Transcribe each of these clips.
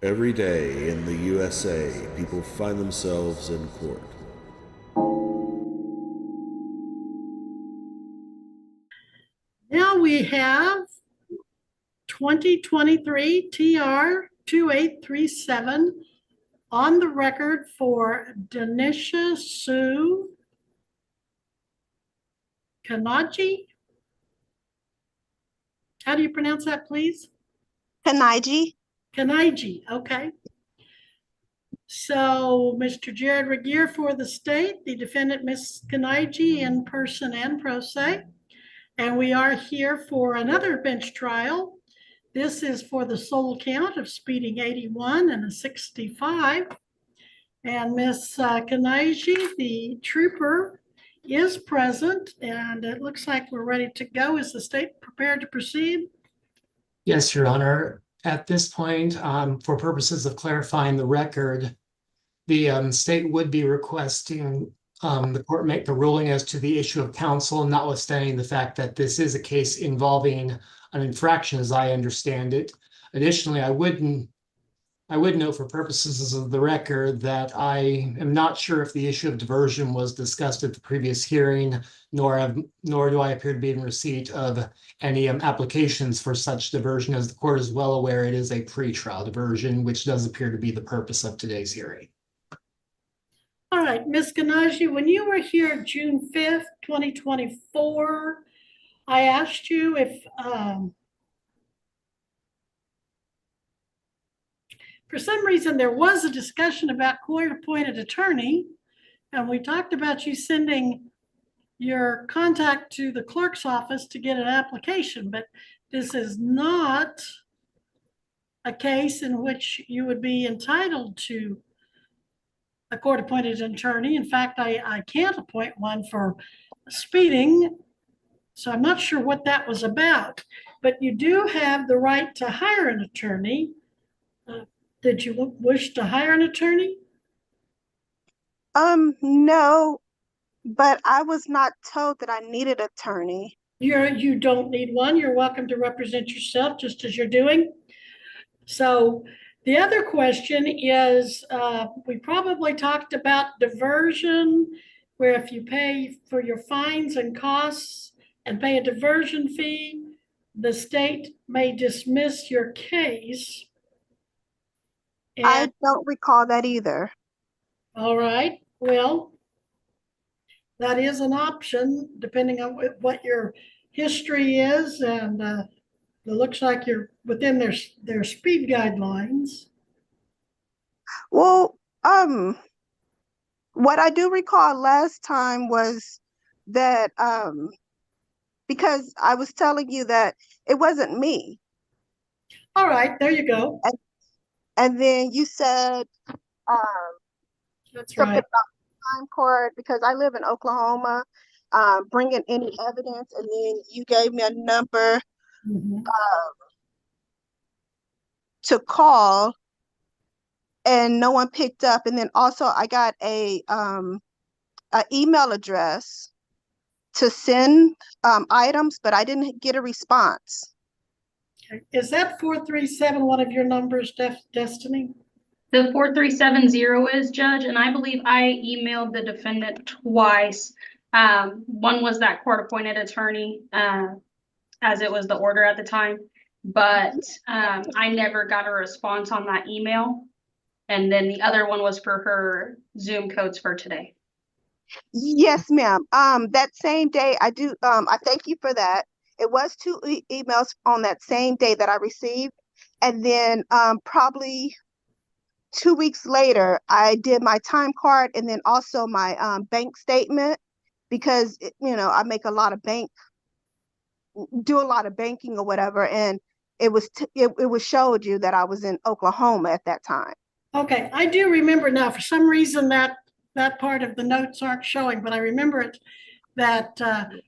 Every day in the USA, people find themselves in court. Now we have 2023 TR 2837 on the record for Denisha Sue Kanaji. How do you pronounce that, please? Kanaji. Kanaji, okay. So, Mr. Judge Regier for the state, the defendant, Ms. Kanaji, in person and pro se. And we are here for another bench trial. This is for the sole count of speeding 81 and a 65. And Ms. Kanaji, the trooper, is present, and it looks like we're ready to go. Is the state prepared to proceed? Yes, Your Honor. At this point, for purposes of clarifying the record, the state would be requesting the court make the ruling as to the issue of counsel, notwithstanding the fact that this is a case involving an infraction, as I understand it. Additionally, I would note for purposes of the record that I am not sure if the issue of diversion was discussed at the previous hearing, nor do I appear to be in receipt of any applications for such diversion. As the court is well aware, it is a pretrial diversion, which does appear to be the purpose of today's hearing. All right, Ms. Kanaji, when you were here June 5th, 2024, I asked you if for some reason there was a discussion about court-appointed attorney, and we talked about you sending your contact to the clerk's office to get an application, but this is not a case in which you would be entitled to a court-appointed attorney. In fact, I can't appoint one for speeding, so I'm not sure what that was about. But you do have the right to hire an attorney. Did you wish to hire an attorney? No, but I was not told that I needed an attorney. You don't need one. You're welcome to represent yourself just as you're doing. So the other question is, we probably talked about diversion, where if you pay for your fines and costs and pay a diversion fee, the state may dismiss your case. I don't recall that either. All right, well, that is an option depending on what your history is, and it looks like you're within their speed guidelines. Well, what I do recall last time was that because I was telling you that it wasn't me. All right, there you go. And then you said That's something right. about time card because I live in Oklahoma, bringing any evidence, and then you gave me a number to call, and no one picked up. And then also I got a email address to send items, but I didn't get a response. Okay. Is that 437 one of your numbers, Destiny? The 4370 is, Judge, and I believe I emailed the defendant twice. One was that court-appointed attorney, as it was the order at the time, but I never got a response on that email. And then the other one was for her Zoom codes for today. Yes, ma'am. That same day, I thank you for that. It was two emails on that same day that I received, and then probably 2 weeks later, I did my time card and then also my bank statement because I make a lot of do a lot of banking or whatever, and it was showed you that I was in Oklahoma at that time. Okay, I do remember now. For some reason that part of the notes aren't showing, but I remember it that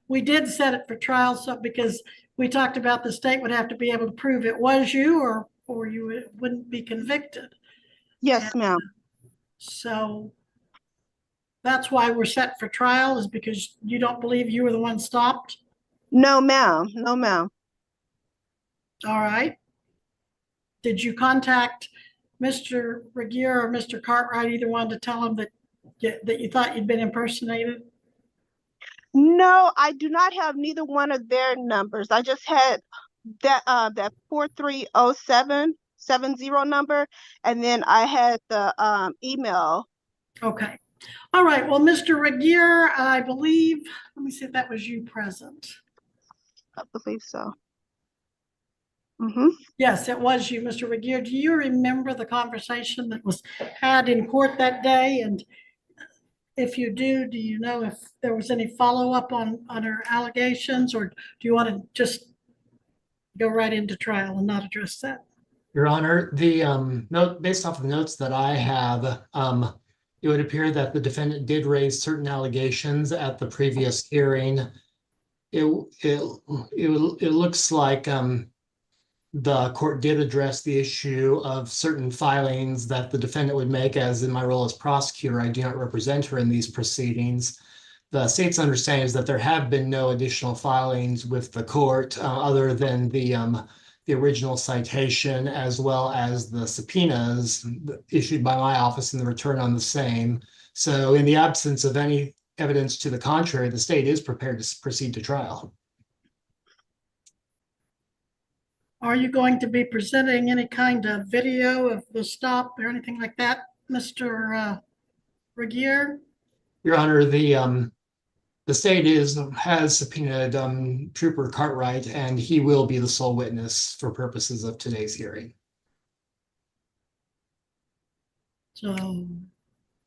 we did set it for trial, so because we talked about the state would have to be able to prove it was you or you wouldn't be convicted. Yes, ma'am. So that's why we're set for trial, is because you don't believe you were the one stopped? No, ma'am. No, ma'am. All right. Did you contact Mr. Regier or Mr. Cartwright either wanted to tell them that you thought you'd been impersonated? No, I do not have neither one of their numbers. I just had that 430770 number, and then I had the email. Okay. All right. Well, Mr. Regier, I believe, let me see if that was you present. I believe so. Mm-hmm. Yes, it was you, Mr. Regier. Do you remember the conversation that was had in court that day? And if you do you know if there was any follow-up on her allegations, or do you want to just go right into trial and not address that? Your Honor, the note based off of the notes that I have, it would appear that the defendant did raise certain allegations at the previous hearing. It looks like the court did address the issue of certain filings that the defendant would make. As in my role as prosecutor, I do not represent her in these proceedings. The state's understanding is that there have been no additional filings with the court other than the original citation, as well as the subpoenas issued by my office and the return on the same. So in the absence of any evidence to the contrary, the state is prepared to proceed to trial. Are you going to be presenting any kind of video of the stop or anything like that, Mr. Regier? Your Honor, the state has subpoenaed Trooper Cartwright, and he will be the sole witness for purposes of today's hearing. So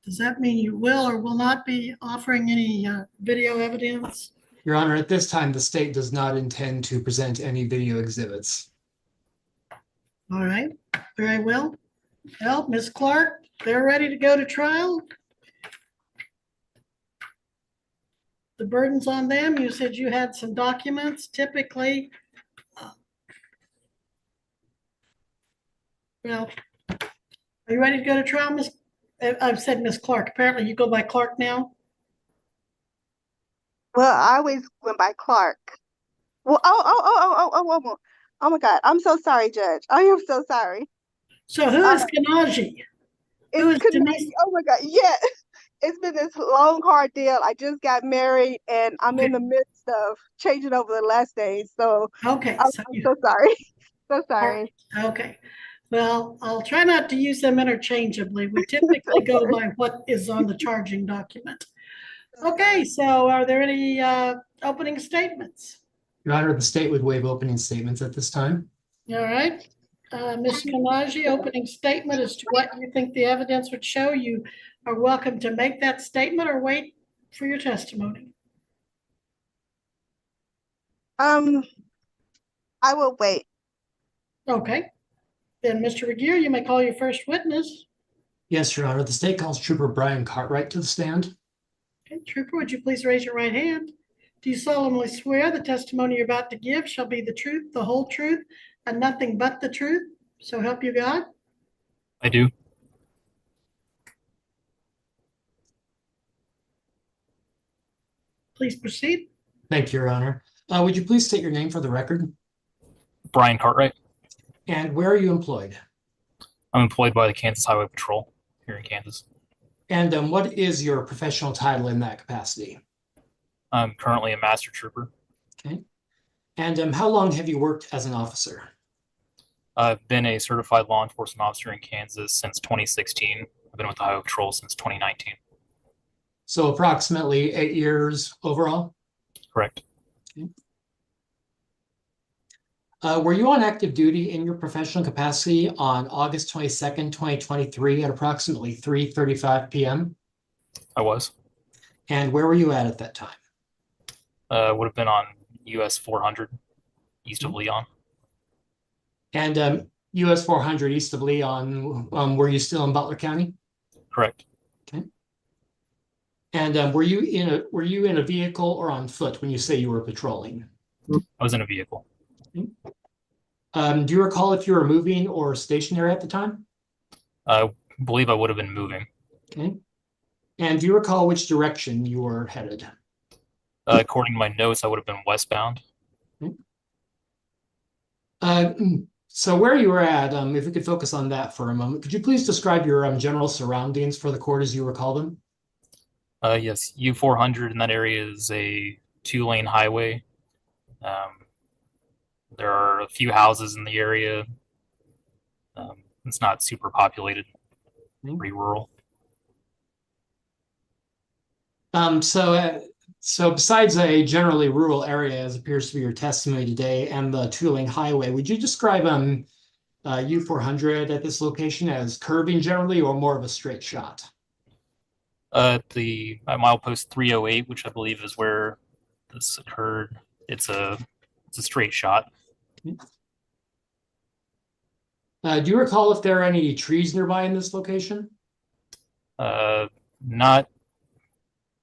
does that mean you will or will not be offering any video evidence? Your Honor, at this time, the state does not intend to present any video exhibits. All right, very well. Well, Ms. Clark, they're ready to go to trial. The burden's on them. You said you had some documents. Typically, well, are you ready to go to trial, Miss? I've said Miss Clark. Apparently you go by Clark now. Well, I always went by Clark. Well, oh my God. I'm so sorry, Judge. I am so sorry. So who is Kanaji? Who is It's Denise? Oh my God. Yeah. It's been this long, hard deal. I just got married and I'm in the midst of changing over the last days. So Okay, I'm so so sorry. So sorry. okay. Well, I'll try not to use them interchangeably. We typically go by what is on the charging document. Okay, so are there any opening statements? Your Honor, the state would waive opening statements at this time. All right. Ms. Kanaji, opening statement as to what you think the evidence would show. You are welcome to make that statement or wait for your testimony. I will wait. Okay. Then, Mr. Regier, you may call your first witness. Yes, Your Honor. The state calls Trooper Brian Cartwright to the stand. Okay, Trooper, would you please raise your right hand? Do you solemnly swear the testimony you're about to give shall be the truth, the whole truth, and nothing but the truth? So help you God? I do. Please proceed. Thank you, Your Honor. Would you please state your name for the record? Brian Cartwright. And where are you employed? I'm employed by the Kansas Highway Patrol here in Kansas. And what is your professional title in that capacity? I'm currently a master trooper. Okay. And how long have you worked as an officer? I've been a certified law enforcement officer in Kansas since 2016. I've been with the Highway Patrol since 2019. So approximately 8 years overall? Correct. Okay. Were you on active duty in your professional capacity on August 22nd, 2023 at approximately 3:35 p.m.? I was. And where were you at that time? Would have been on US 400 east of Leon. And US 400 east of Leon, were you still in Butler County? Correct. Okay. And were you in a vehicle or on foot when you say you were patrolling? I was in a vehicle. Okay. Do you recall if you were moving or stationary at the time? I believe I would have been moving. Okay. And do you recall which direction you were headed? According to my notes, I would have been westbound. Okay. So where you were at, if we could focus on that for a moment, could you please describe your general surroundings for the court as you recall them? Yes, U400 in that area is a 2-lane highway. There are a few houses in the area. It's not super populated, pretty rural. So besides a generally rural area, as appears to be your testimony today, and the 2-lane highway, would you describe U400 at this location as curving generally or more of a straight shot? At milepost 308, which I believe is where this occurred, it's a straight shot. Do you recall if there are any trees nearby in this location?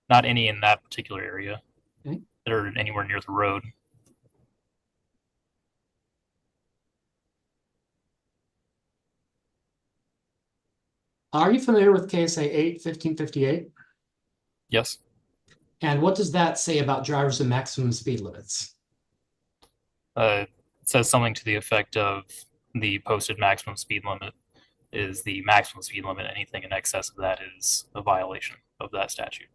Not any in that particular area Okay. that are anywhere near the road. Are you familiar with KSA 8-1558? Yes. And what does that say about drivers and maximum speed limits? It says something to the effect of the posted maximum speed limit is the maximum speed limit. Anything in excess of that is a violation of that statute.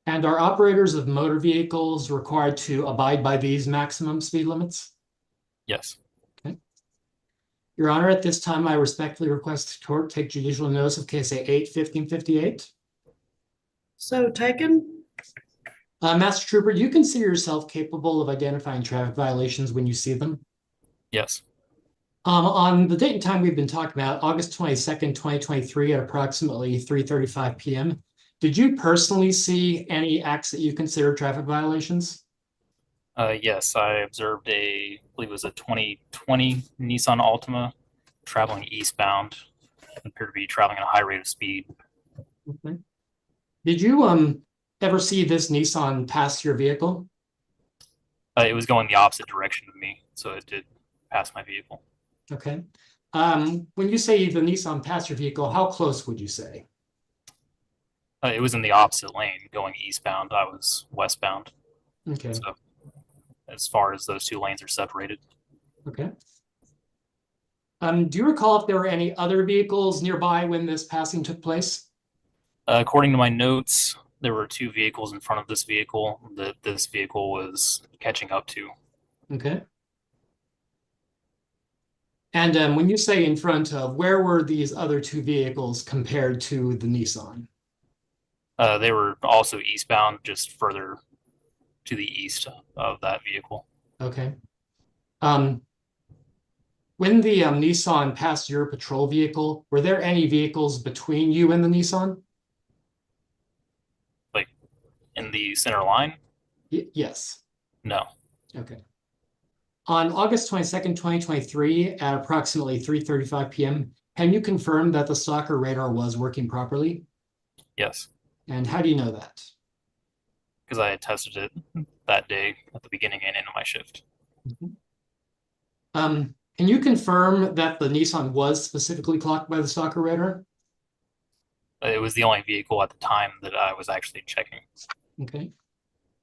And are operators of motor vehicles required to abide by these maximum speed limits? Yes. Okay. Your Honor, at this time, I respectfully request the court take judicial notice of KSA 8-1558. So taken? Master Trooper, do you consider yourself capable of identifying traffic violations when you see them? Yes. On the date and time we've been talking about, August 22nd, 2023 at approximately 3:35 p.m., did you personally see any acts that you consider traffic violations? Yes, I observed I believe it was a 2020 Nissan Altima traveling eastbound. It appeared to be traveling at a high rate of speed. Okay. Did you ever see this Nissan pass your vehicle? It was going the opposite direction of me, so it did pass my vehicle. Okay. When you say the Nissan passed your vehicle, how close would you say? It was in the opposite lane, going eastbound. I was westbound. Okay. So as far as those two lanes are separated. Okay. Do you recall if there were any other vehicles nearby when this passing took place? According to my notes, there were 2 vehicles in front of this vehicle that this vehicle was catching up to. Okay. And when you say in front of, where were these other 2 vehicles compared to the Nissan? They were also eastbound, just further to the east of that vehicle. Okay. When the Nissan passed your patrol vehicle, were there any vehicles between you and the Nissan? Like in the center line? Yes. No. Okay. On August 22nd, 2023, at approximately 3:35 p.m., can you confirm that the stalker radar was working properly? Yes. And how do you know that? Because I had tested it that day at the beginning and end of my shift. Can you confirm that the Nissan was specifically clocked by the stalker radar? It was the only vehicle at the time that I was actually checking. Okay.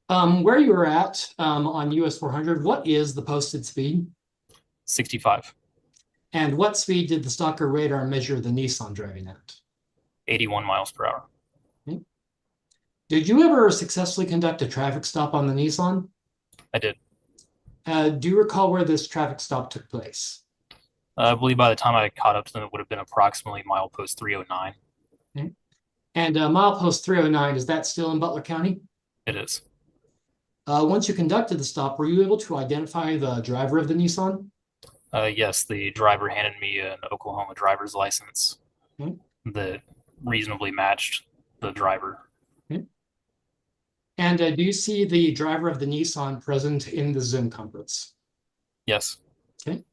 Where you were at on US 400, what is the posted speed? 65. And what speed did the stalker radar measure the Nissan driving at? 81 miles per hour. Okay. Did you ever successfully conduct a traffic stop on the Nissan? I did. Do you recall where this traffic stop took place? I believe by the time I caught up to them, it would have been approximately milepost 309. Okay. And milepost 309, is that still in Butler County? It is. Once you conducted the stop, were you able to identify the driver of the Nissan? Yes, the driver handed me an Oklahoma driver's license Okay. that reasonably matched the driver. Okay. And do you see the driver of the Nissan present in the Zoom conference? Yes. Okay.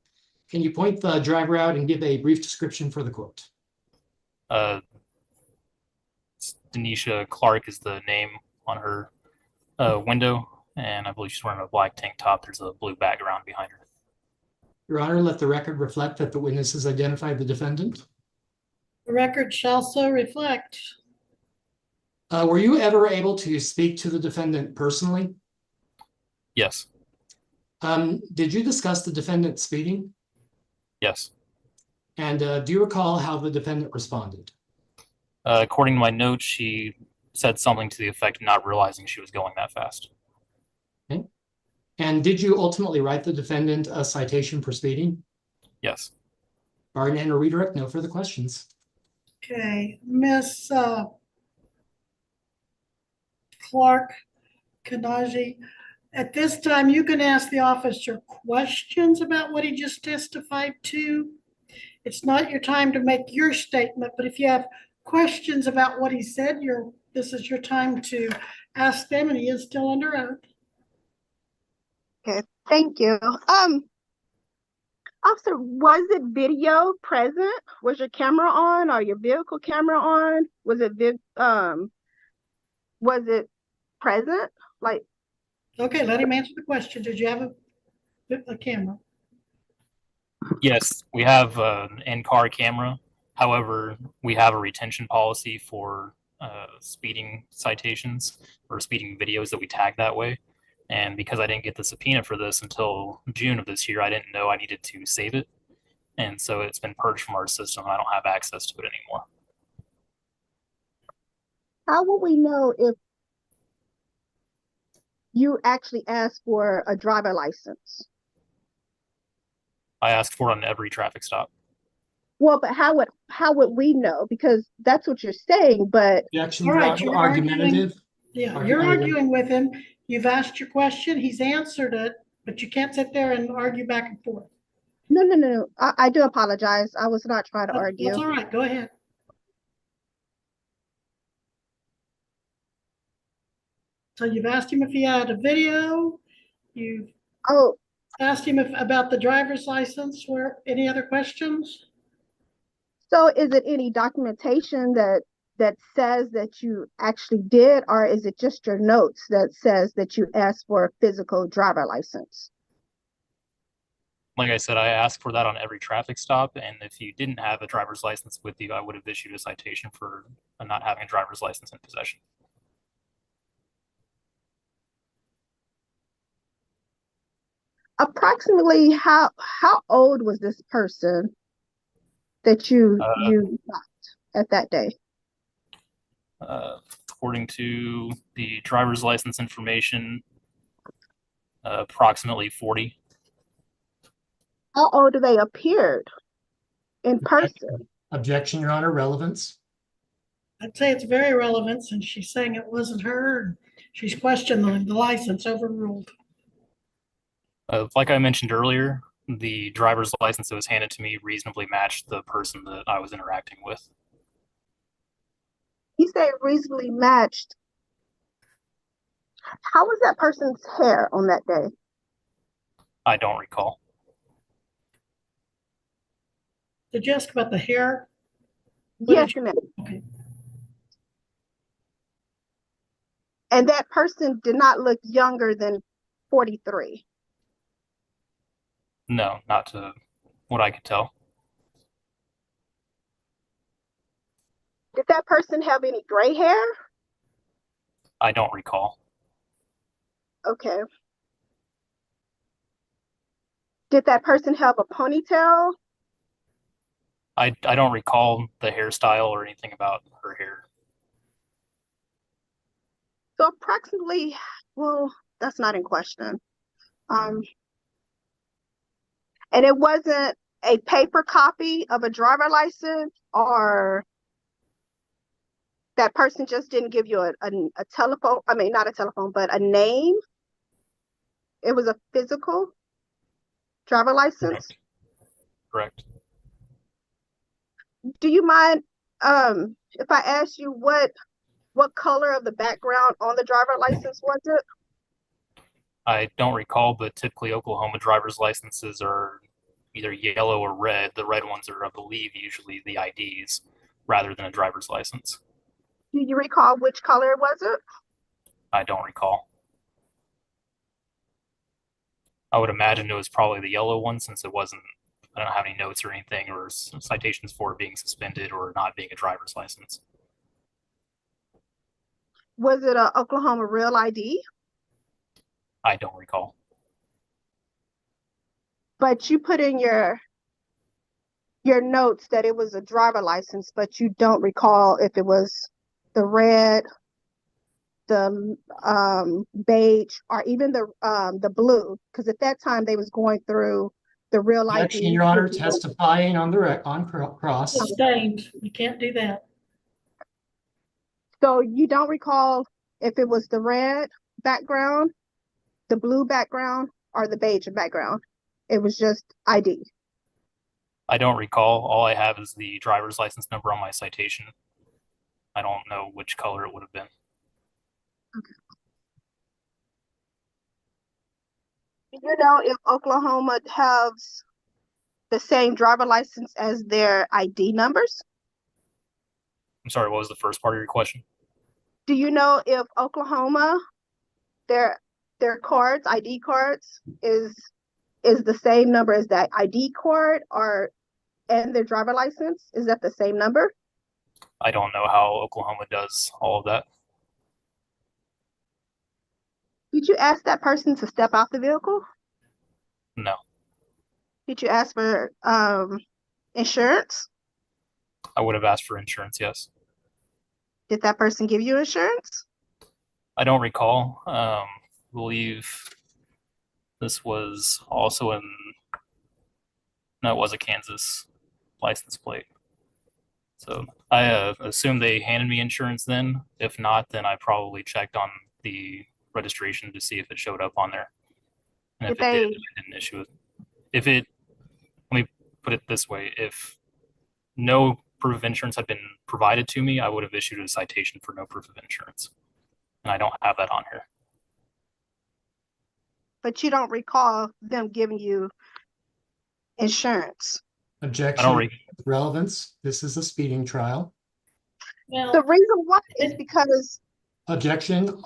Can you point the driver out and give a brief description for the court? Denisha Clark is the name on her window, and I believe she's wearing a black tank top. There's a blue background behind her. Your Honor, let the record reflect that the witness has identified the defendant. The record shall so reflect. Were you ever able to speak to the defendant personally? Yes. Did you discuss the defendant speeding? Yes. And do you recall how the defendant responded? According to my notes, she said something to the effect of not realizing she was going that fast. Okay. And did you ultimately write the defendant a citation for speeding? Yes. Barring and a redirect, no further questions. Okay, Miss Clark Kanaji, at this time, you can ask the officer questions about what he just testified to. It's not your time to make your statement, but if you have questions about what he said, this is your time to ask them, and he is still under oath. Okay, thank you. Officer, was it video present? Was your camera on or your vehicle camera on? Was it present? Like, Okay, let him answer the question. Did you have a camera? Yes, we have an in-car camera. However, we have a retention policy for speeding citations or speeding videos that we tag that way. And because I didn't get the subpoena for this until June of this year, I didn't know I needed to save it. And so it's been purged from our system. I don't have access to it anymore. how will we know if you actually asked for a driver license? I ask for it on every traffic stop. Well, but how would we know? Because that's what you're saying, but Objection, All Your right, Honor, you're argumentative. Yeah, you're arguing with him. You've asked your question, he's answered it, but you can't sit there and argue back and forth. no. I do apologize. I was not trying to That's argue. all right, go ahead. So you've asked him if he had a video, you've Oh, asked him about the driver's license, or any other questions? so is it any documentation that says that you actually did, or is it just your notes that says that you asked for a physical driver license? Like I said, I ask for that on every traffic stop. And if you didn't have a driver's license with you, I would have issued a citation for not having a driver's license in possession. Approximately how old was this person that you stopped at that day? According to the driver's license information, approximately 40. How old they appeared in person? Objection, Your Honor, relevance. I'd say it's very relevant since she's saying it wasn't her, and she's questioning the license. Overruled. Like I mentioned earlier, the driver's license that was handed to me reasonably matched the person that I was interacting with. You say reasonably matched. How was that person's hair on that day? I don't recall. Did you ask about the hair? Yes, ma'am. Okay. And that person did not look younger than 43. No, not to what I could tell. Did that person have any gray hair? I don't recall. Okay. Did that person have a ponytail? I don't recall the hairstyle or anything about her hair. So approximately, well, that's not in question. And it wasn't a paper copy of a driver license, or that person just didn't give you a telephone, I mean, not a telephone, but a name. It was a physical driver license. Correct. Do you mind if I ask you what color of the background on the driver license was it? I don't recall, but typically Oklahoma driver's licenses are either yellow or red. The red ones are, I believe, usually the IDs rather than a driver's license. Do you recall which color was it? I don't recall. I would imagine it was probably the yellow one since it wasn't, I don't have any notes or anything or citations for it being suspended or not being a driver's license. Was it a Oklahoma Real ID? I don't recall. But you put in your your notes that it was a driver license, but you don't recall if it was the red, the beige, or even the blue, because at that time they was going through the real Objection, ID. Your Honor, testifying on cross. Sustained. You can't do that. So you don't recall if it was the red background, the blue background, or the beige background. It was just ID. I don't recall. All I have is the driver's license number on my citation. I don't know which color it would have been. Do you know if Oklahoma has the same driver license as their ID numbers? I'm sorry, what was the first part of your question? Do you know if Oklahoma, their cards, ID cards, is the same number as that ID card, or and their driver license? Is that the same number? I don't know how Oklahoma does all of that. Did you ask that person to step out the vehicle? No, Did you ask for insurance? I would have asked for insurance, yes. Did that person give you insurance? I don't recall. Believe this was also in, no, it was a Kansas license plate. So I assume they handed me insurance then. If not, then I probably checked on the registration to see if it showed up on there. And if it did, I didn't issue it. If it, let me put it this way, if no proof of insurance had been provided to me, I would have issued a citation for no proof of insurance. And I don't have that on here. But you don't recall them giving you insurance. Objection, relevance. This is a speeding trial. Well, The reason why is because Objection,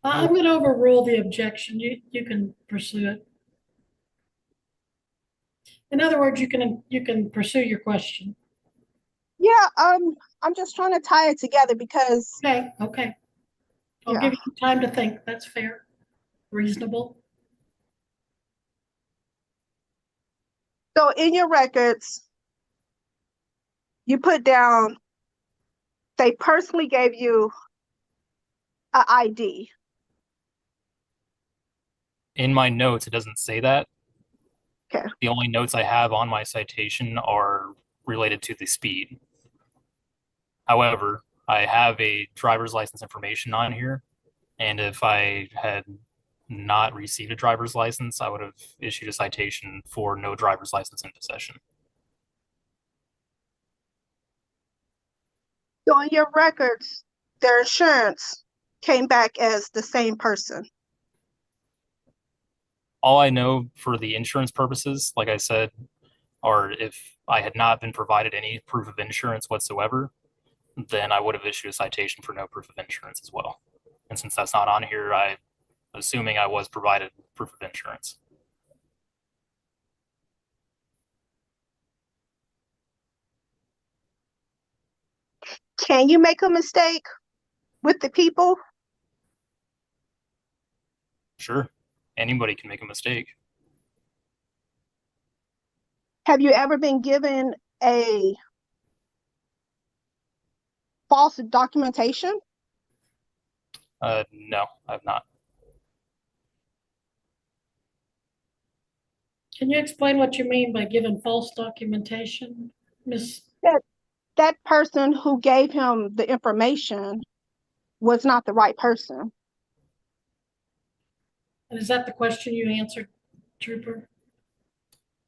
I'm going to overrule the objection. You can pursue it. In other words, you can pursue your question. yeah, I'm just trying to tie it together because Okay. I'll give you time to think. That's fair. Reasonable. so in your records, you put down they personally gave you an ID. In my notes, it doesn't say that. Okay. The only notes I have on my citation are related to the speed. However, I have a driver's license information on here, and if I had not received a driver's license, I would have issued a citation for no driver's license in possession. So in your records, their insurance came back as the same person. All I know for the insurance purposes, like I said, are if I had not been provided any proof of insurance whatsoever, then I would have issued a citation for no proof of insurance as well. And since that's not on here, I'm assuming I was provided proof of insurance. Can you make a mistake with the people? Sure, anybody can make a mistake. Have you ever been given a false documentation? No, I've not. Can you explain what you mean by giving false documentation, Miss? That person who gave him the information was not the right person. And is that the question you answered, Trooper?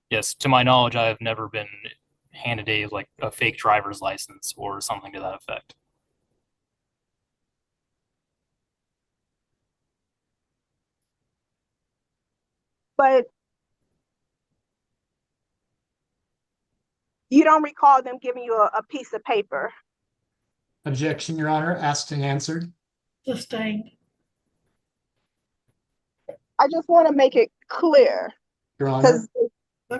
Yes, to my knowledge, I have never been handed a fake driver's license or something to that effect. But you don't recall them giving you a piece of paper. objection, Your Honor, asked and answered. Sustained. I just want to make it clear. Your Honor,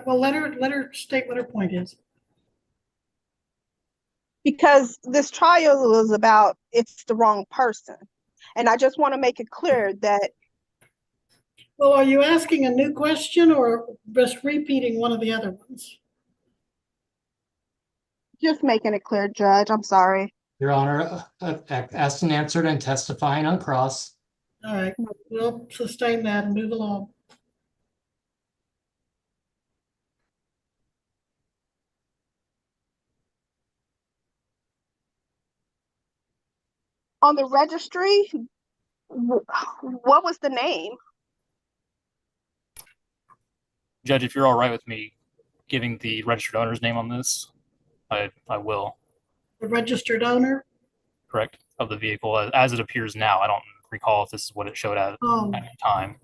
Well, let her state what her point is. Because this trial is about it's the wrong person. And I just want to make it clear that Well, are you asking a new question or just repeating one of the other ones? Just making it clear, Judge. I'm sorry. Your Honor, asked and answered and testifying on cross. All right, we'll sustain that and move along. On the registry, what was the name? Judge, if you're all right with me giving the registered owner's name on this, I will. The registered owner? Correct, of the vehicle as it appears now. I don't recall if this is what it showed at Oh, the time.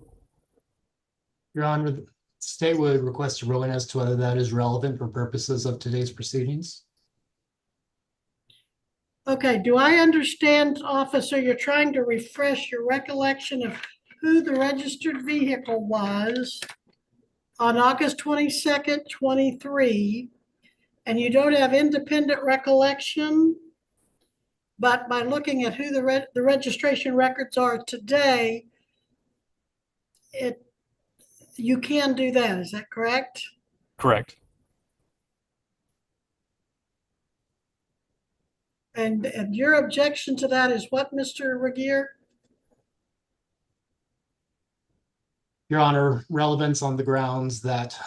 Your Honor, the state would request a ruling as to whether that is relevant for purposes of today's proceedings. okay. Do I understand, officer, you're trying to refresh your recollection of who the registered vehicle was on August 22nd, 23, and you don't have independent recollection, but by looking at who the registration records are today, you can do that. Is that correct? Correct. And your objection to that is what, Mr. Regier? Your Honor, relevance on the grounds that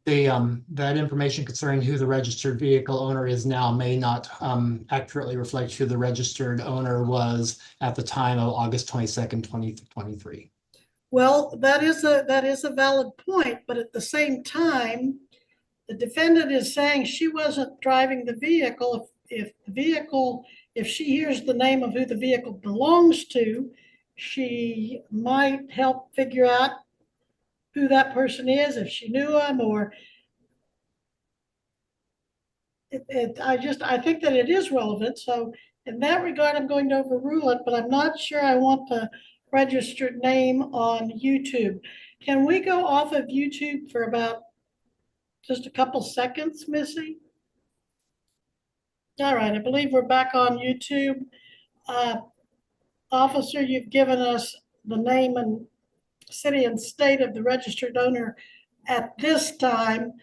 that information concerning who the registered vehicle owner is now may not accurately reflect who the registered owner was at the time of August 22nd, 2023. Well, that is a valid point, but at the same time, the defendant is saying she wasn't driving the vehicle. If she hears the name of who the vehicle belongs to, she might help figure out who that person is, if she knew him, or I think that it is relevant. So in that regard, I'm going to overrule it, but I'm not sure I want the registered name on YouTube. Can we go off of YouTube for about just a couple seconds, Missy? All right, I believe we're back on YouTube. Officer, you've given us the name and city and state of the registered owner at this time,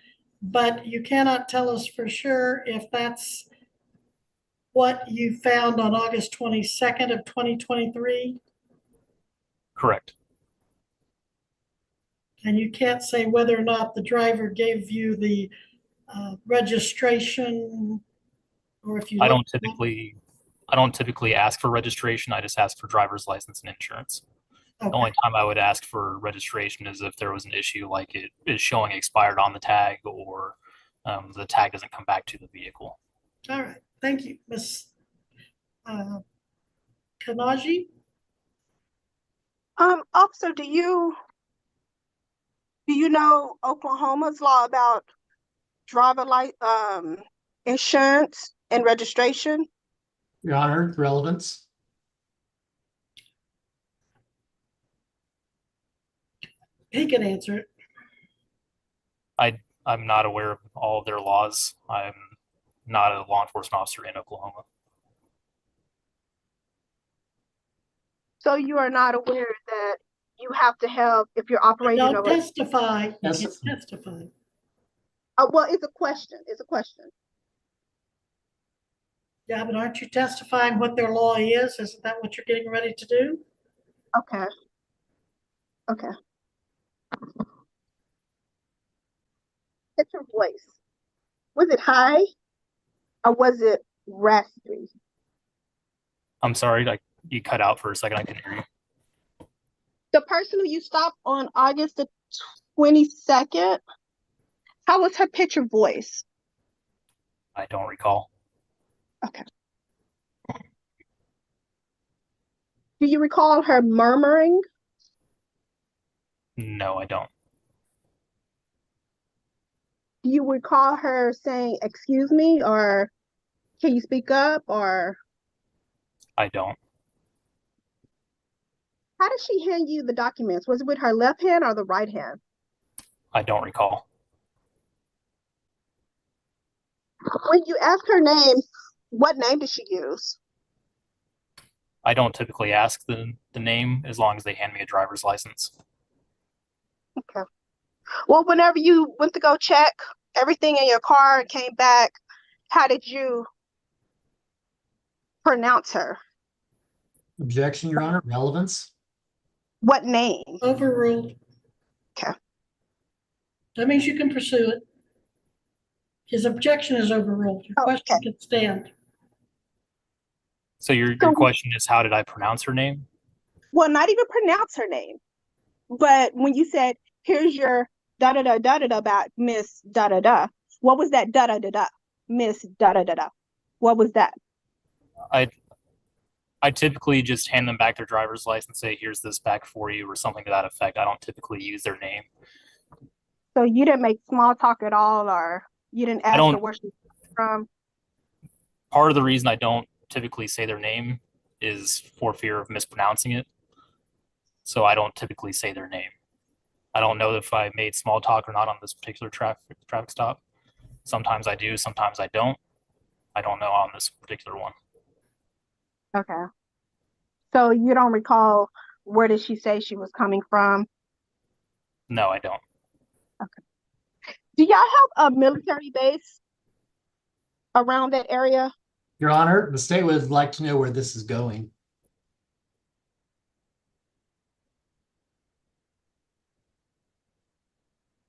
but you cannot tell us for sure if that's what you found on August 22nd of 2023. Correct. And you can't say whether or not the driver gave you the registration, or if you I don't typically ask for registration. I just ask for driver's license and insurance. Okay. The only time I would ask for registration is if there was an issue like it is showing expired on the tag, or the tag doesn't come back to the vehicle. All right, thank you, Ms. Kanaji. Officer, do you know Oklahoma's law about insurance and registration? Your Honor, relevance. He can answer it. I'm not aware of all of their laws. I'm not a law enforcement officer in Oklahoma. So you are not aware that you have to have, if you're operating Don't over. testify. You Yes. can't testify. Well, it's a question. It's a question. Yeah, but aren't you testifying what their law is? Isn't that what you're getting ready to do? Okay. Okay. It's your voice. Was it high or was it raspy? I'm sorry, you cut out for a second. I couldn't hear you. The person who you stopped on August the 22nd, how was her pitch of voice? I don't recall. Okay. Do you recall her murmuring? No, I don't. Do you recall her saying, "Excuse me," or "Can you speak up," or? I don't. How did she hand you the documents? Was it with her left hand or the right hand? I don't recall. When you ask her name, what name did she use? I don't typically ask the name as long as they hand me a driver's license. Okay. Well, whenever you went to go check everything in your car and came back, How did you pronounce her? Objection, Your Honor. Relevance. What name? Overruled. Okay. That means you can pursue it. His objection is overruled. Your question can stand. So your So- question is, how did I pronounce her name? Well, not even pronounce her name. But when you said, here's your da-da-da-da-da-da about Miss da-da-da, what was that da-da-da-da? Miss da-da-da-da. What was that? I typically just hand them back their driver's license, say, here's this back for you, or something to that effect. I don't typically use their name. So you didn't make small talk at all, or you didn't ask her don't- where she's from? Part of the reason I don't typically say their name is for fear of mispronouncing it. So I don't typically say their name. I don't know if I made small talk or not on this particular traffic stop. Sometimes I do, sometimes I don't. I don't know on this particular one. Okay. So you don't recall where did she say she was coming from? No, I don't. Do y'all have a military base around that area? Your Honor, the state would like to know where this is going.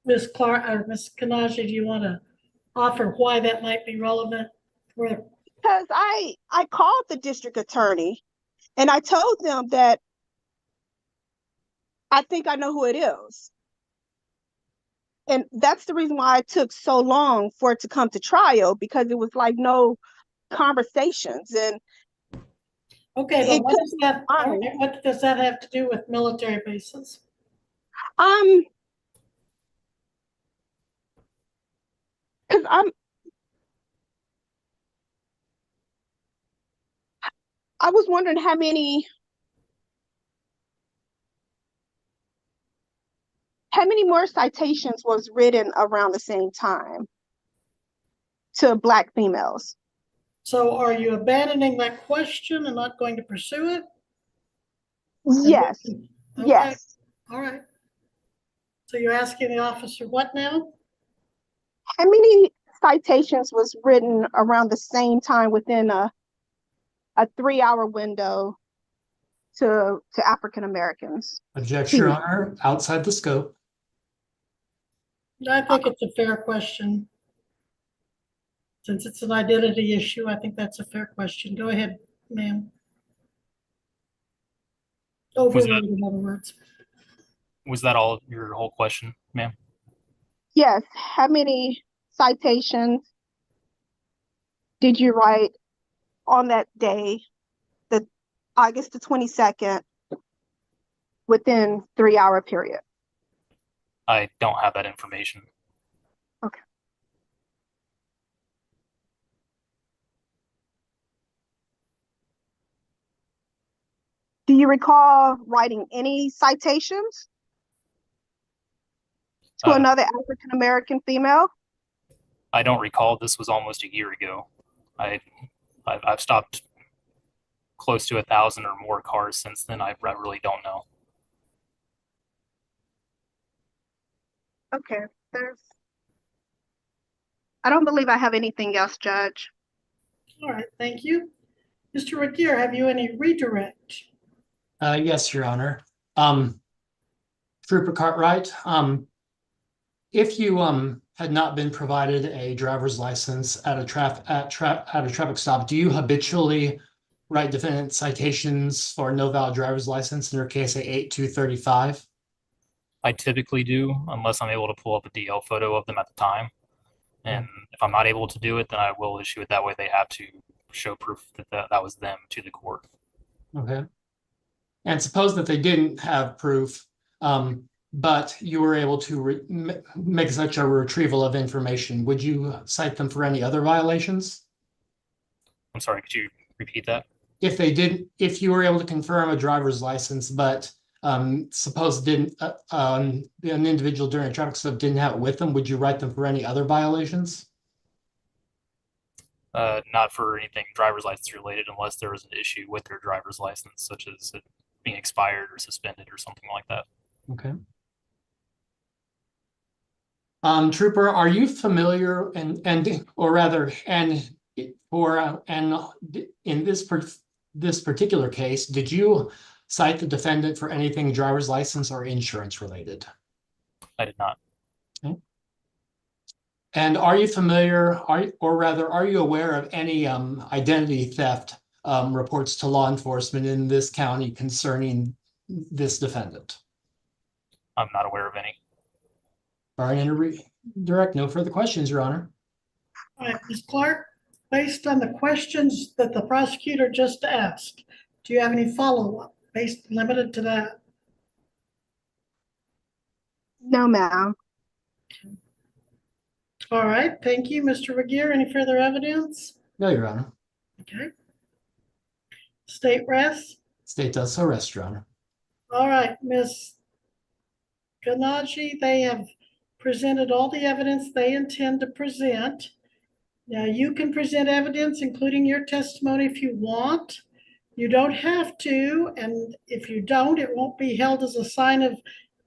Ms. Clark or Ms. Kanaji, do you want to offer why that might be relevant? Where Because I called the district attorney and I told them that I think I know who it is. And that's the reason why it took so long for it to come to trial, because it was like no conversations. And okay, It but what does that, fine. all right, what does that have to do with military bases? because I was wondering how many more citations was written around the same time to Black females. So are you abandoning that question and not going to pursue it? Yes, Okay, yes. all right. So you're asking the officer what now? How many citations was written around the same time within a 3-hour window to African Americans? Objection, Your Honor. Outside the scope. I think it's a fair question. Since it's an identity issue, I think that's a fair question. Go ahead, ma'am. Overruled, in other words. Was that all your whole question, ma'am? Yes. How many citations did you write on that day, the August the 22nd, within 3-hour period? I don't have that information. Okay. Do you recall writing any citations to another African American female? I don't recall. This was almost a year ago. I've stopped close to 1,000 or more cars since then. I really don't know. Okay, I don't believe I have anything else, Judge. All right, thank you. Mr. Regier, have you any redirect? Yes, Your Honor. Trooper Cartwright, if you had not been provided a driver's license at a traffic stop, do you habitually write defendant citations for no valid driver's license, in your case a 8235? I typically do, unless I'm able to pull up a DL photo of them at the time. And if I'm not able to do it, then I will issue it that way. They have to show proof that that was them to the court. Okay. And suppose that they didn't have proof, but you were able to make such a retrieval of information. Would you cite them for any other violations? I'm sorry, could you repeat that? If you were able to confirm a driver's license, but suppose an individual during a traffic stop didn't have it with them, would you write them for any other violations? Not for anything driver's license related, unless there was an issue with their driver's license, such as it being expired or suspended or something like that. Okay. Trooper, are you familiar and In this particular case, did you cite the defendant for anything driver's license or insurance related? I did not. Okay. And are you familiar, are you aware of any identity theft reports to law enforcement in this county concerning this defendant? I'm not aware of any. Barring any direct, no further questions, Your Honor. All right, Ms. Clark, based on the questions that the prosecutor just asked, do you have any follow-up limited to that? No, ma'am. All right, thank you, Mr. Regier. Any further evidence? No, Your Honor. Okay. State rest? State does so rest, Your Honor. All right, Ms. Ganaji, they have presented all the evidence they intend to present. Now, you can present evidence, including your testimony, if you want. You don't have to, and if you don't, it won't be held as a sign of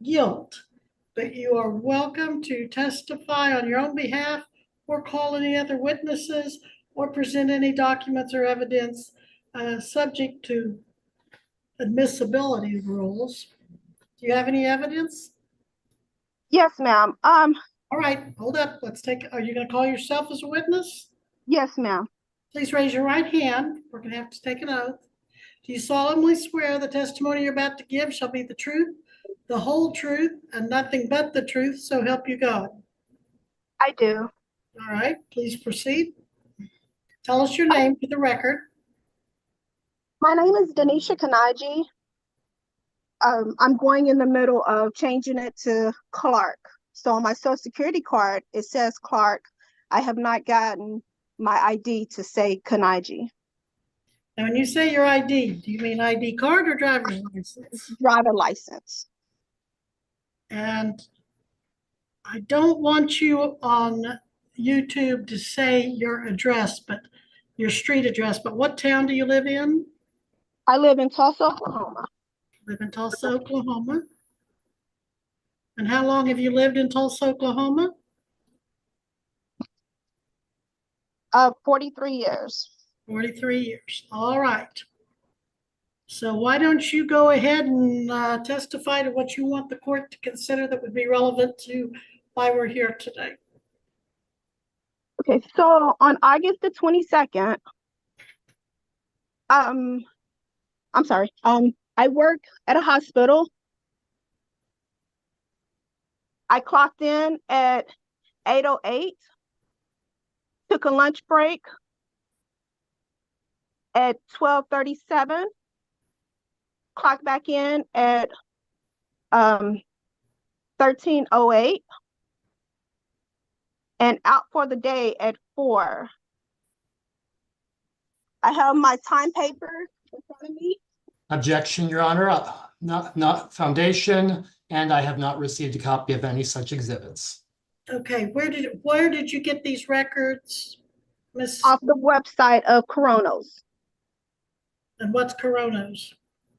guilt. But you are welcome to testify on your own behalf or call any other witnesses or present any documents or evidence subject to admissibility rules. Do you have any evidence? Yes, ma'am. All right, hold up. Are you going to call yourself as a witness? Yes, ma'am. Please raise your right hand. We're going to have to take an oath. Do you solemnly swear the testimony you're about to give shall be the truth, the whole truth, and nothing but the truth, so help you God? I do. All right, please proceed. Tell us your name for the record. My name is Denisha Kanaji. I'm going in the middle of changing it to Clark. So on my social security card, it says Clark. I have not gotten my ID to say Kanaji. And when you say your ID, do you mean ID card or driver's license? Driver license. And I don't want you on YouTube to say your address, but your street address, but what town do you live in? I live in Tulsa, Oklahoma. Live in Tulsa, Oklahoma. And how long have you lived in Tulsa, Oklahoma? 43 years. 43 years. All right. So why don't you go ahead and testify to what you want the court to consider that would be relevant to why we're here today. Okay, so on August the 22nd, I'm sorry, I work at a hospital. I clocked in at 8:08, took a lunch break at 12:37, clocked back in at 13:08, and out for the day at 4. I have my time paper in front of me. Objection, Your Honor. Not foundation, and I have not received a copy of any such exhibits. Okay, where did you get these records, Miss? Off the website of Coronos. And what's Coronos?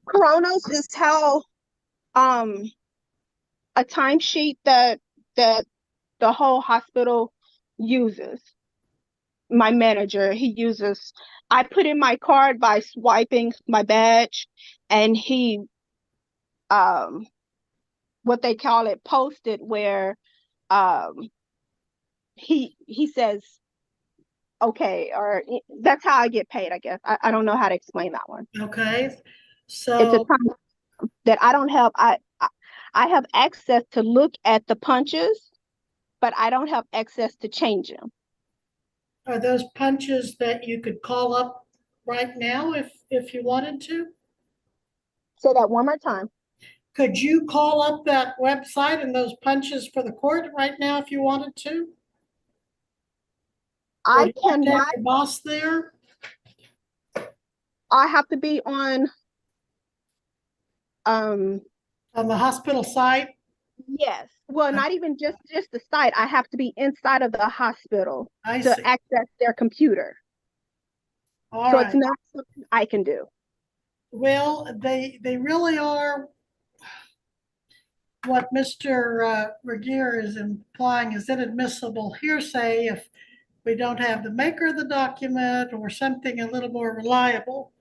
Coronos is how a timesheet that the whole hospital uses. My manager, he uses, I put in my card by swiping my badge, and he what they call it, posted, where he says okay, or that's how I get paid, I guess. I don't know how to explain that one. Okay, It's a so time that I don't have. I have access to look at the punches, but I don't have access to change them. are those punches that you could call up right now if you wanted to? Say that one more time. Could you call up that website and those punches for the court right now if you wanted to? Or I do you have to have cannot. your boss there? I have to be on. On the hospital site? Yes. Well, not even just the site. I have to be inside of the hospital I to see. access their computer. All So right. it's not something I can do. Well, they really are. What Mr. Regier is implying is inadmissible hearsay if we don't have the maker of the document or something a little more reliable.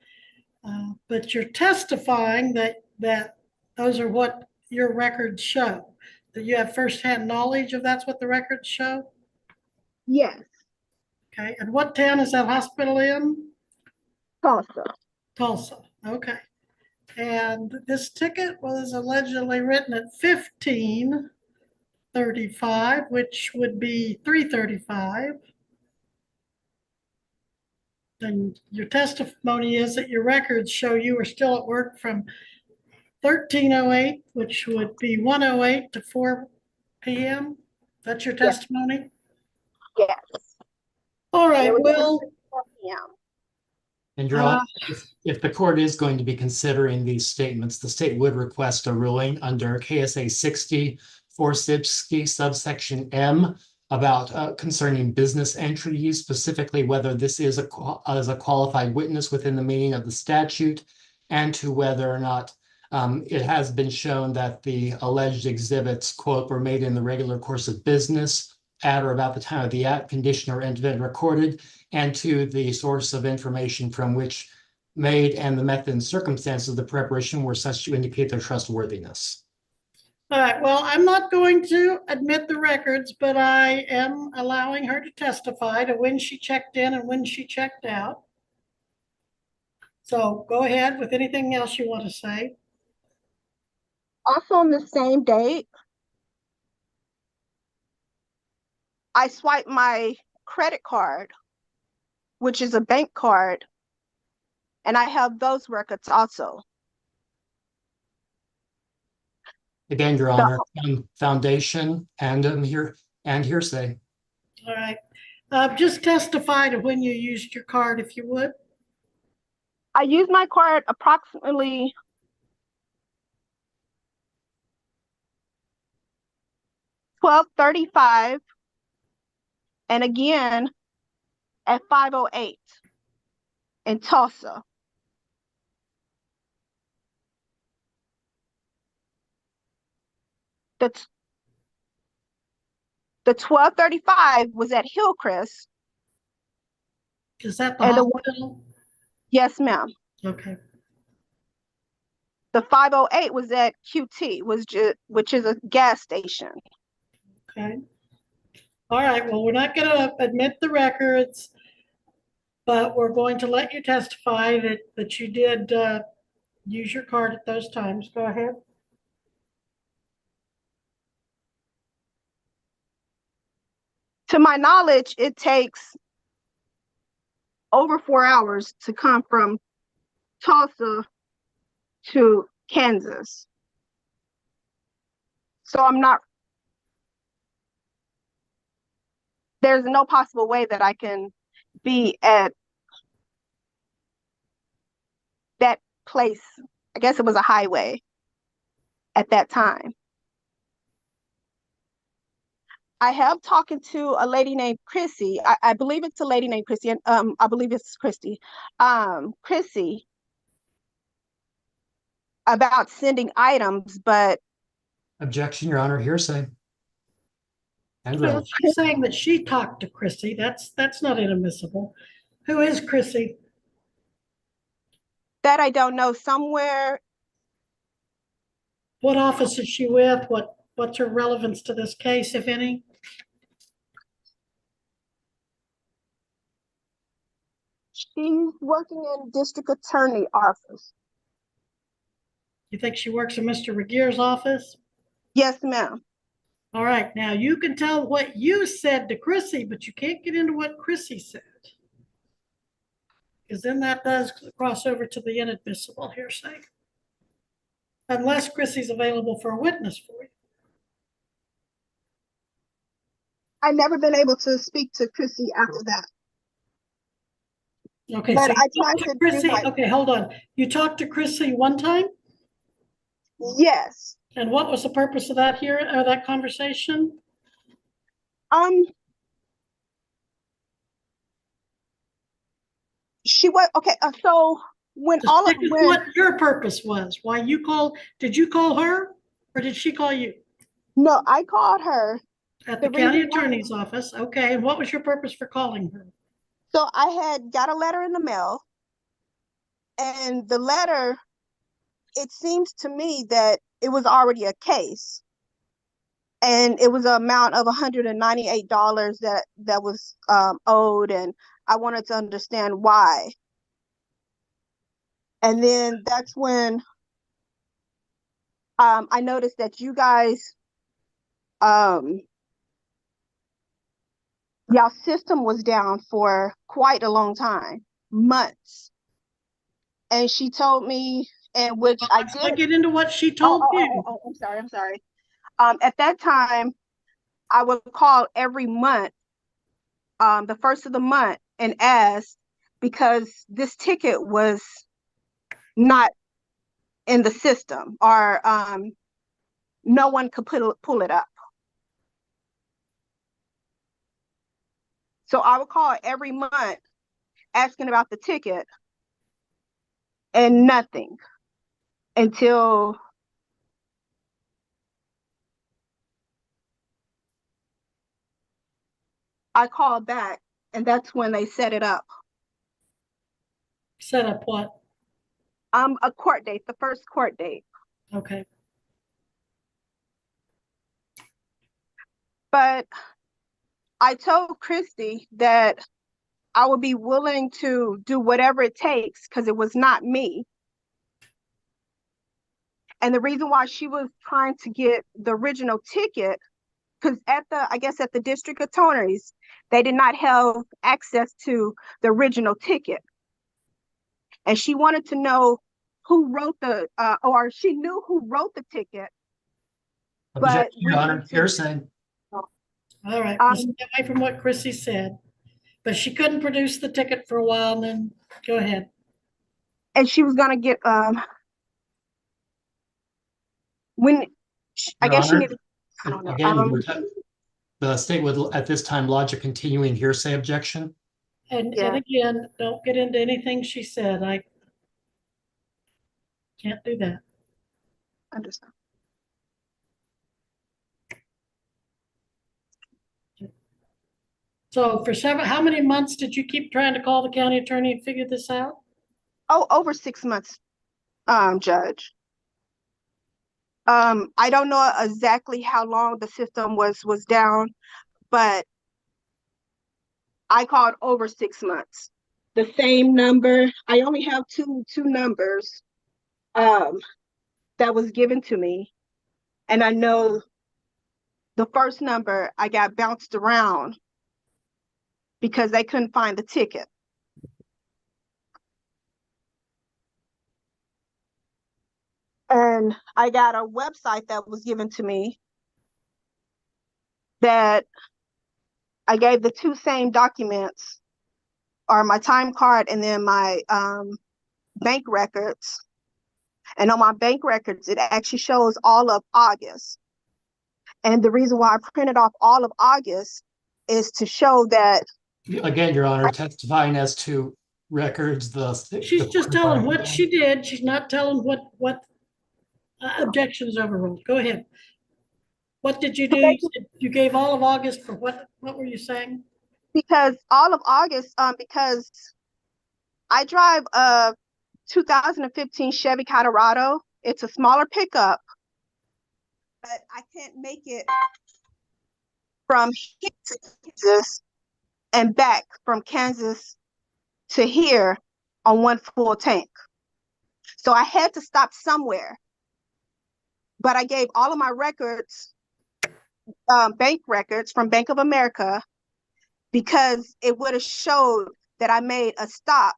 But you're testifying that those are what your records show, that you have firsthand knowledge of that's what the records show? Yes, Okay, and what town is that hospital in? Tulsa. Tulsa, okay. And this ticket was allegedly written at 15:35, which would be 3:35. And your testimony is that your records show you were still at work from 13:08, which would be 1:08 to 4 p.m. That's your Yes. testimony? Yes. All And right, it was well, 4 p.m. And Your Honor, if the court is going to be considering these statements, the state would request a ruling under KSA 60-460 subsection M about concerning business entities, specifically whether this is a qualified witness within the meaning of the statute, and to whether or not it has been shown that the alleged exhibits, quote, were made in the regular course of business at or about the time of the act, condition, or event recorded, and to the source of information from which made and the method and circumstances of the preparation were such to indicate their trustworthiness. all right, well, I'm not going to admit the records, but I am allowing her to testify to when she checked in and when she checked out. So go ahead with anything else you want to say. Also on the same date, I swiped my credit card, which is a bank card, and I have those records also. Again, Your Honor, foundation and hearsay. All right, just testify to when you used your card, if you would. I used my card approximately 12:35 and again at 5:08 in Tulsa. The 12:35 was at Hillcrest. Is that the And hospital? yes, ma'am. Okay. The 5:08 was at QT, which is a gas station. Okay. All right, well, we're not gonna admit the records, but we're going to let you testify that you did use your card at those times. Go ahead. To my knowledge, it takes over 4 hours to come from Tulsa to Kansas. So there's no possible way that I can be at that place. I guess it was a highway at that time. I have talking to a lady named Chrissy. I believe it's a lady named Chrissy, and I believe it's Christy. Chrissy, about sending items, but Objection, Your Honor, hearsay. And Well, read. she's saying that she talked to Chrissy. That's not inadmissible. Who is Chrissy? that I don't know. Somewhere, What office is she with? What's her relevance to this case, if any? she's working in district attorney office. You think she works in Mr. Regier's office? Yes, ma'am. All right, now you can tell what you said to Chrissy, but you can't get into what Chrissy said. Because then that does cross over to the inadmissible hearsay. Unless Chrissy's available for a witness for you. I've never been able to speak to Chrissy after that. Okay, But so I you tried talked to to do Chrissy. my- Okay, hold on. You talked to Chrissy one time? Yes. And what was the purpose of that that conversation? She was okay. So when all of when What your purpose was, why you called, did you call her or did she call you? no, I called her At The the county reason why- attorney's office, okay, and what was your purpose for calling her? So I had got a letter in the mail, and the letter, it seems to me that it was already a case. And it was an amount of $198 that was owed, and I wanted to understand why. And then that's when I noticed that you guys, y'all system was down for quite a long time, months. And she told me, and which I Let's not did. get into what she told you. I'm sorry. At that time, I would call every month, the first of the month, and ask, because this ticket was not in the system, or no one could pull it up. So I would call every month asking about the ticket, and nothing, until I called back, and that's when they set it up. Set up what? A court date, the first court date. Okay. But I told Christy that I would be willing to do whatever it takes, because it was not me. And the reason why she was trying to get the original ticket, because I guess at the district attorneys, they did not have access to the original ticket. And she wanted to know who wrote or she knew who wrote the ticket. But Objection, Your Honor, hearsay. All right, let's get away from what Chrissy said. But she couldn't produce the ticket for a while, and then go ahead. And she was gonna get when I Your guess she Honor, needed. I don't know. again, the state would at this time lodge a continuing hearsay objection. And Yeah. again, don't get into anything she said. I can't do that. Understand. So for how many months did you keep trying to call the county attorney and figure this out? Oh, over 6 months, Judge. I don't know exactly how long the system was down, but I called over 6 months. The same number. I only have two numbers that was given to me, and I know the first number I got bounced around because they couldn't find the ticket. And I got a website that was given to me that I gave the two same documents, or my time card and then my bank records. And on my bank records, it actually shows all of August. And the reason why I printed off all of August is to show that. Again, Your Honor, testifying as to records, She's just telling what she did. She's not telling what objection is overruled. Go ahead. What did you do? You gave all of August for what? What were you saying? Because all of August, because I drive a 2015 Chevy Colorado. It's a smaller pickup, but I can't make it from here to Kansas and back from Kansas to here on one full tank. So I had to stop somewhere. But I gave all of my records, bank records from Bank of America, because it would have showed that I made a stop.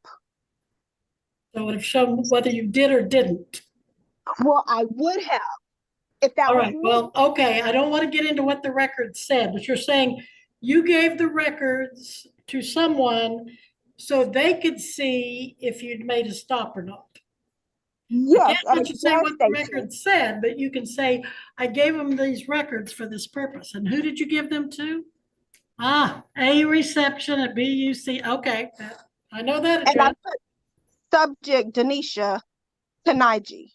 So it would have shown whether you did or didn't. Well, I would have, if that All was right, me. well, okay, I don't want to get into what the record said, but you're saying you gave the records to someone so they could see if you'd made a stop or not. I Yes, can't at let a you say gas what the station. record said, but you can say, I gave them these records for this purpose. And who did you give them to? A reception at BUC. Okay, I know that And I address. put subject Denisha Kanaji.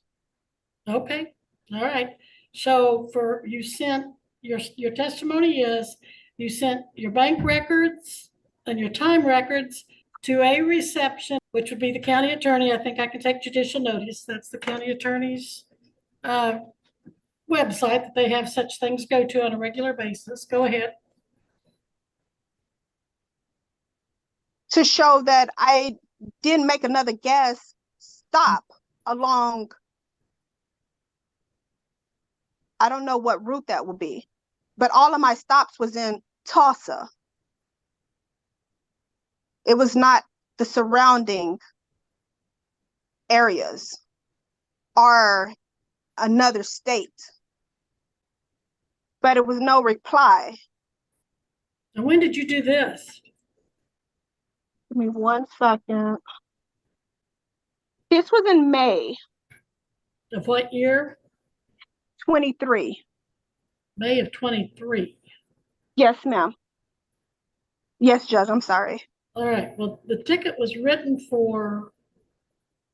Okay, all right. So you sent your testimony is you sent your bank records and your time records to a reception, which would be the county attorney. I think I can take judicial notice. That's the county attorney's website that they have such things go to on a regular basis. Go ahead. To show that I didn't make another gas stop along, I don't know what route that would be, but all of my stops was in Tulsa. It was not the surrounding areas or another state, but it was no reply. And when did you do this? Give me 1 second. This was in May Of what year? 23. May of 23. Yes, ma'am. Yes, Judge, I'm sorry. All right. Well, the ticket was written for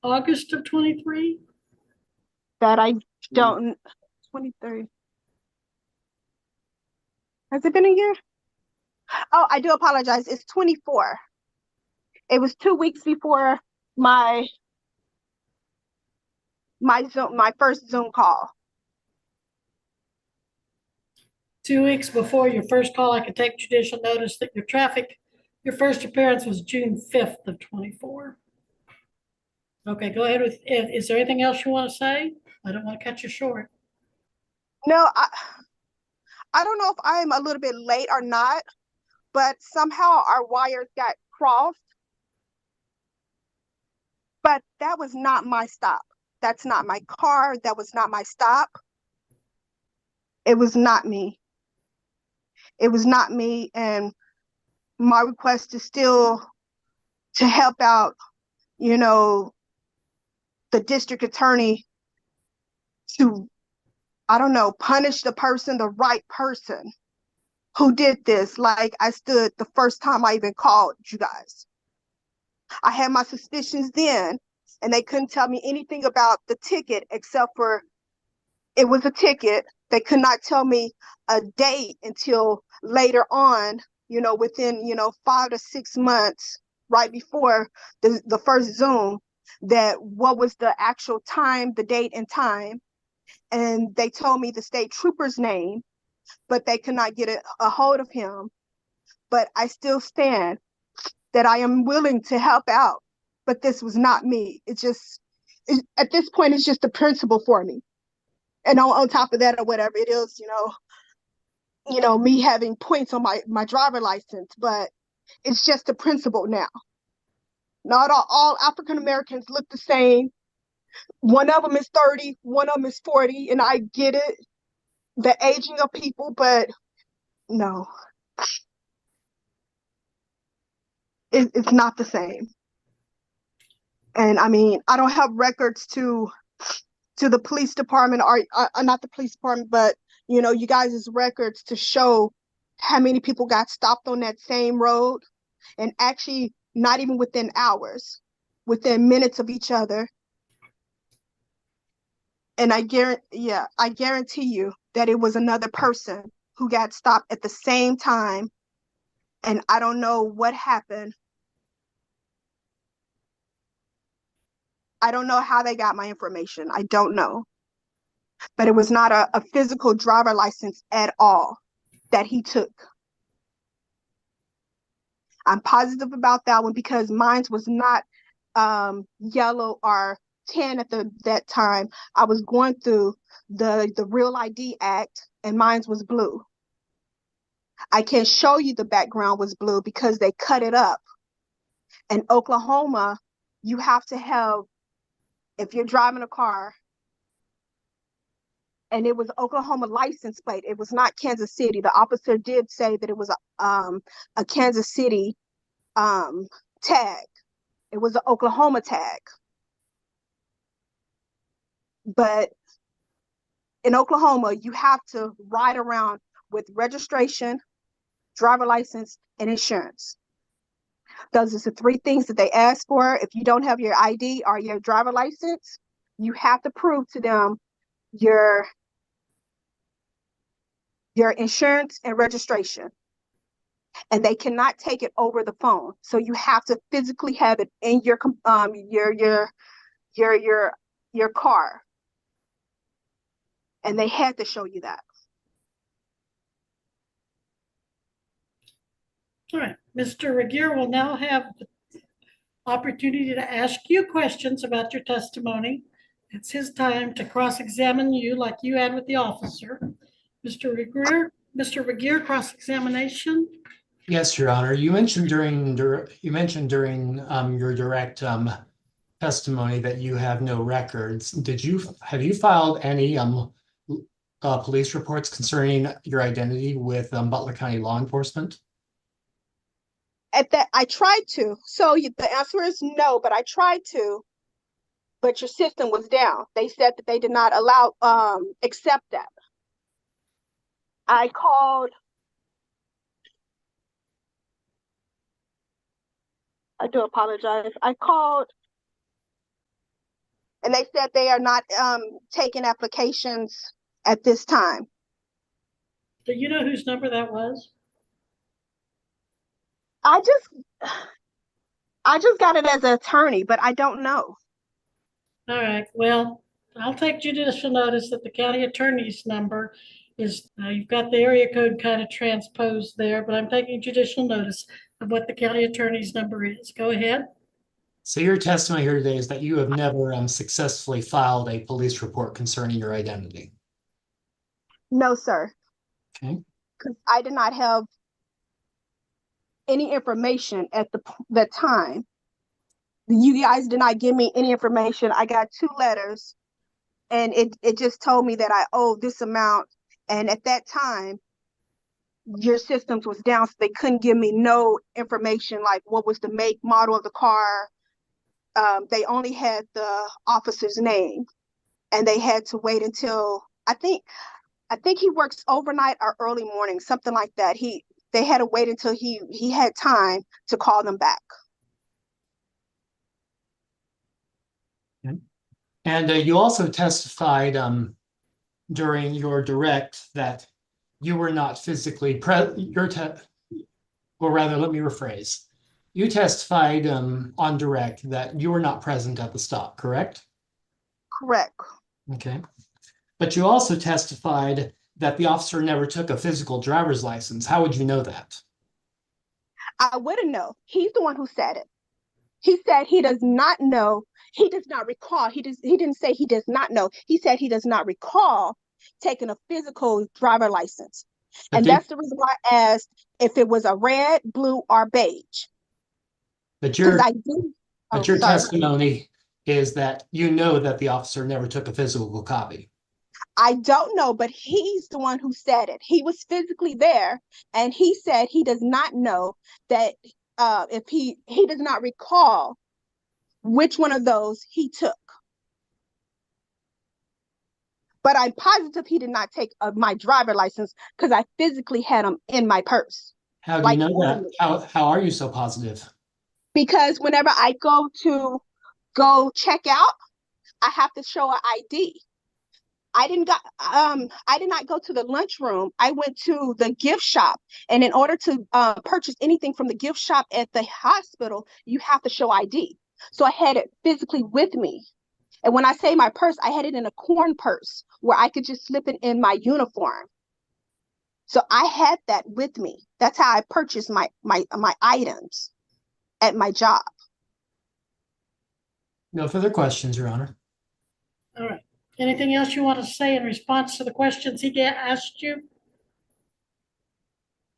August of 23. That I don't, 23. Has it been a year? Oh, I do apologize. It's 24. It was 2 weeks before my first Zoom call. 2 weeks before your first call, I could take judicial notice that your first appearance was June 5th of 24. Okay, go ahead with, is there anything else you want to say? I don't want to cut you short. No, I don't know if I'm a little bit late or not, but somehow our wires got crossed. But that was not my stop. That's not my car. That was not my stop. It was not me. It was not me. And my request is still to help out, you know, the district attorney to, I don't know, punish the right person who did this. Like I stood the first time I even called you guys. I had my suspicions then, and they couldn't tell me anything about the ticket except for it was a ticket. They could not tell me a date until later on, you know, within, 5 to 6 months, right before the first Zoom, that what was the actual time, the date and time. And they told me the state trooper's name, but they could not get a hold of him. But I still stand that I am willing to help out, but this was not me. At this point, it's just a principle for me. And on top of that, or whatever it is, me having points on my driver license, but it's just a principle now. Not all African Americans look the same. One of them is 30, one of them is 40, and I get it, the aging of people, but no. It's not the same. And I mean, I don't have records to the police department or not the police department, but you guys' records to show how many people got stopped on that same road, and actually not even within hours, within minutes of each other. And I guarantee you that it was another person who got stopped at the same time. And I don't know what happened. I don't know how they got my information. I don't know. But it was not a physical driver license at all that he took. I'm positive about that one because mine was not yellow or tan at that time. I was going through the Real ID Act, and mine was blue. I can show you the background was blue because they cut it up. In Oklahoma, you have to have, if you're driving a car, and it was Oklahoma license plate, it was not Kansas City. The officer did say that it was a Kansas City tag. It was an Oklahoma tag. But in Oklahoma, you have to ride around with registration, driver license, and insurance. Those are the 3 things that they ask for. If you don't have your ID or your driver license, you have to prove to them your insurance and registration. And they cannot take it over the phone. So you have to physically have it in your car. And they had to show you that. All right, Mr. Regier will now have the opportunity to ask you questions about your testimony. It's his time to cross-examine you like you had with the officer. Mr. Regier, cross-examination. Yes, Your Honor. You mentioned during your direct testimony that you have no records. Have you filed any police reports concerning your identity with Butler County law enforcement? At that, I tried to. So the answer is no, but I tried to. But your system was down. They said that they did not allow accept that. I called. I do apologize. I called, and they said they are not taking applications at this time. Do you know whose number that was? I just got it as an attorney, but I don't know. All right, well, I'll take judicial notice that the county attorney's number is, you've got the area code kind of transposed there, but I'm taking judicial notice of what the county attorney's number is. Go ahead. So your testimony here today is that you have never successfully filed a police report concerning your identity. No, sir. Okay. Because I did not have any information at the time. You guys did not give me any information. I got 2 letters, and it just told me that I owe this amount. And at that time, your systems was down, so they couldn't give me no information like what was the make, model of the car. They only had the officer's name, and they had to wait until I think he works overnight or early morning, something like that. They had to wait until he had time to call them back. Okay. And you also testified during your direct that you were not physically present. Or rather, let me rephrase. You testified on direct that you were not present at the stop, correct? Correct. Okay. But you also testified that the officer never took a physical driver's license. How would you know that? I wouldn't know. He's the one who said it. He said he does not know. He does not recall. He didn't say he does not know. He said he does not recall taking a physical driver license. And that's the reason why I asked if it was a red, blue, or beige. But your sorry. testimony is that you know that the officer never took a physical copy. I don't know, but he's the one who said it. He was physically there, and he said he does not know that if he does not recall which one of those he took. But I'm positive he did not take my driver license because I physically had them in my purse. How do you know that? How are you so positive? Because whenever I go check out, I have to show an ID. I did not go to the lunchroom. I went to the gift shop. And in order to purchase anything from the gift shop at the hospital, you have to show ID. So I had it physically with me. And when I say my purse, I had it in a corn purse where I could just slip it in my uniform. So I had that with me. That's how I purchased my items at my job. No further questions, Your Honor. All right. Anything else you want to say in response to the questions he asked you?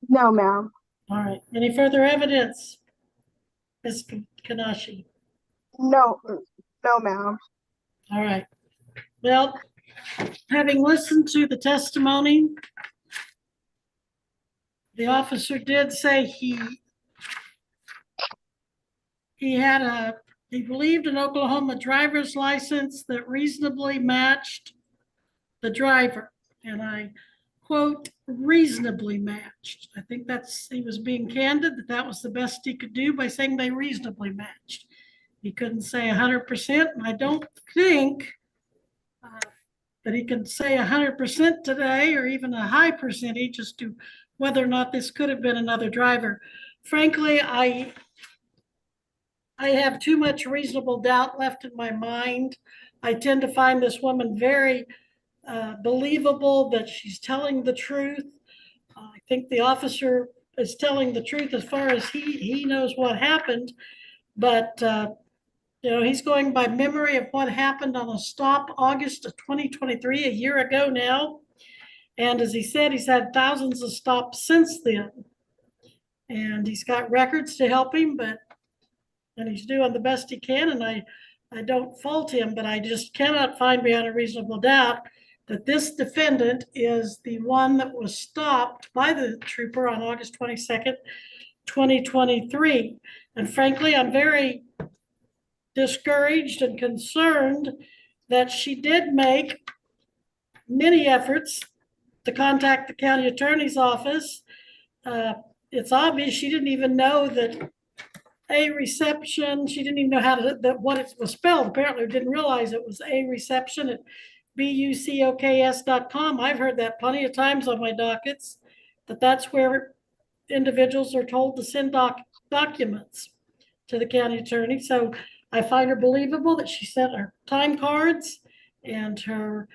No, ma'am. All right. Any further evidence, Ms. Kanashi? No, ma'am. All right. Well, having listened to the testimony, the officer did say he believed an Oklahoma driver's license that reasonably matched the driver. And I quote, reasonably matched. I think he was being candid, that was the best he could do by saying they reasonably matched. He couldn't say 100%, and I don't think but he can say 100% today, or even a high percentage as to whether or not this could have been another driver. Frankly, I have too much reasonable doubt left in my mind. I tend to find this woman very believable, that she's telling the truth. I think the officer is telling the truth as far as he knows what happened, but he's going by memory of what happened on a stop August of 2023, a year ago now. And as he said, he's had thousands of stops since then. And he's got records to help him, and he's doing the best he can. And I don't fault him, but I just cannot find beyond a reasonable doubt that this defendant is the one that was stopped by the trooper on August 22nd, 2023. And frankly, I'm very discouraged and concerned that she did make many efforts to contact the county attorney's office. It's obvious she didn't even know that a reception, she didn't even know how to, what it was spelled. Apparently didn't realize it was a reception at bucoks.com. I've heard that plenty of times on my dockets, that's where individuals are told to send documents to the county attorney. So I find her believable that she sent her time cards and her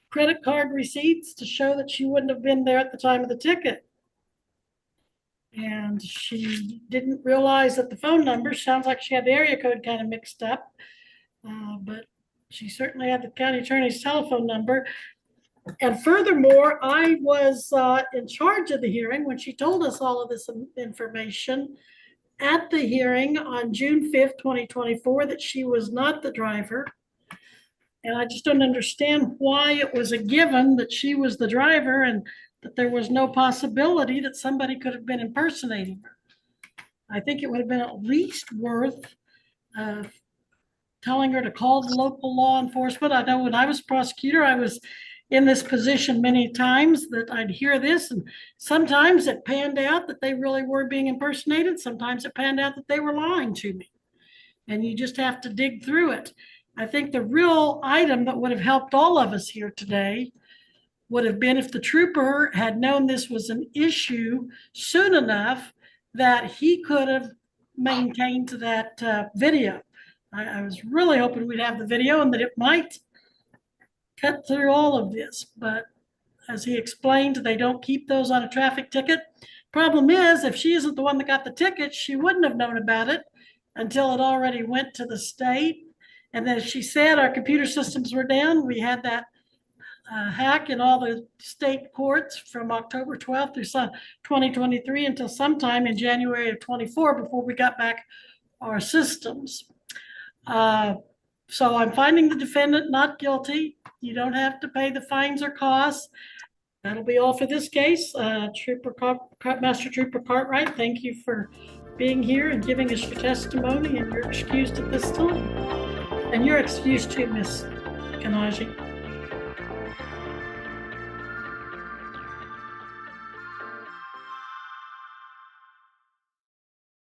credit card receipts to show that she wouldn't have been there at the time of the ticket. And she didn't realize that the phone number, sounds like she had the area code kind of mixed up, but she certainly had the county attorney's telephone number. And furthermore, I was in charge of the hearing when she told us all of this information at the hearing on June 5th, 2024, that she was not the driver. And I just don't understand why it was a given that she was the driver and that there was no possibility that somebody could have been impersonating her. I think it would have been at least worth telling her to call the local law enforcement. I know when I was prosecutor, I was in this position many times that I'd hear this, and sometimes it panned out that they really were being impersonated. Sometimes it panned out that they were lying to me, and you just have to dig through it. I think the real item that would have helped all of us here today would have been if the trooper had known this was an issue soon enough that he could have maintained that video. I was really hoping we'd have the video and that it might cut through all of this, but as he explained, they don't keep those on a traffic ticket. Problem is, if she isn't the one that got the ticket, she wouldn't have known about it until it already went to the state. And then, as she said, our computer systems were down. We had that hack in all the state courts from October 12th through 2023 until sometime in January of 24 before we got back our systems. So I'm finding the defendant not guilty. You don't have to pay the fines or costs. That'll be all for this case. Master Trooper Cartwright, thank you for being here and giving us your testimony, and you're excused at this time. And you're excused too, Miss Kanaji.